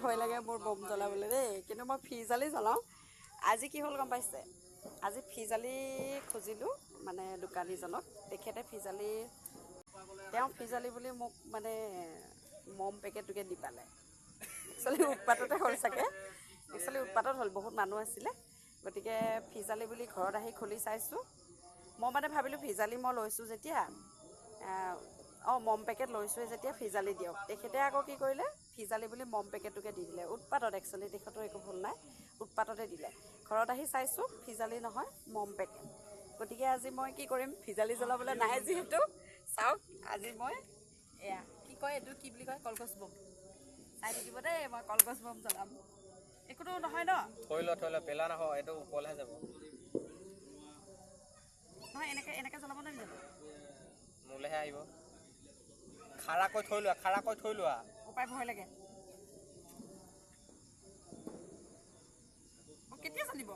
ভয় লাগে মোৰ বম জ্বলাবলৈ দেই, কিন্তু মই ফিজালি জ্বলাওঁ। আজি কি হ'ল গম পাইছে, আজি ফিজালি খুজিলোঁ মানে দোকানীজনক, তেখেতে তেওঁ ফিজালি বুলি মোক মানে মম পেকেটটোকে দি পালে। একচুৱেলি উৎপাততে হ'ল চাগে, উৎপাতত হ'ল, বহুত মানুহ আছিলে। গতিকে ফিজালি বুলি ঘৰত আহি খুলি চাইছোঁ। মই মানে ভাবিলোঁ ফিজালি মই লৈছোঁ যেতিয়া মম পেকেট লৈছোঁৱে যেতিয়া ফিজালি দিয়ক। তেখেতে আকৌ কি কৰিলে, ফিজালি বুলি মম পেকেটটোকে দি দিলে। উৎপাতত একচুৱেলি তেখেতৰ একো ভুল নাই, উৎপাততে দিলে। ঘৰত আহি চাইছোঁ ফিজালি নহয়, মম পেকেট। গতিকে আজি মই কি কৰিম, ফিজালি জ্বলাবলৈ নাই যিহেতু, চাওক আজি মই এয়া কি কয়, এইটো কি বুলি কয়, কলগছ বম। চাই থাকিব দেই, মই কলগছ বম জ্বলাম। একোতো নহয় ন? থৈ ল পেলা নহয়, এইটো ওপৰলৈহে যাব। নহয় এনেকৈ জ্বলাব নে জানো? মোলৈহে আহিব। খাৰাকৈ থৈ লোৱা। উপায় ভয় লাগে। কেতিয়া জ্বলিব?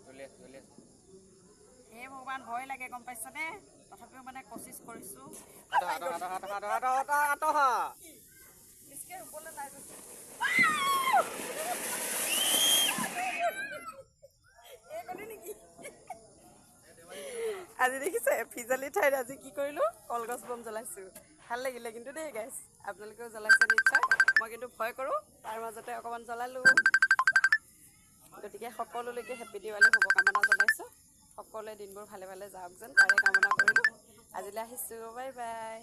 জ্বলি আছে। হে ভগৱান, ভয় লাগে গম পাইছনে? তথাপিও মানে কচিছ কৰিছোঁ। আজি দেখিছে ফিজালি ঠাইত আজি কি কৰিলোঁ, কলগছ বম জ্বলাইছোঁ। ভাল লাগিলে কিন্তু দেই গাইছ, আপোনালোকেও জ্বলাইছে নিশ্চয়। মই কিন্তু ভয় কৰোঁ, তাৰ মাজতে অকণমান জ্বলালোঁ। গতিকে সকলোলৈকে হেপী দিৱালী শুভকামনা জনাইছোঁ। সকলোৱে দিনবোৰ ভালে ভালে যাওক যেন তাৰে কামনা কৰিলোঁ। আজিলৈ আহিছোঁ, বাই বাই।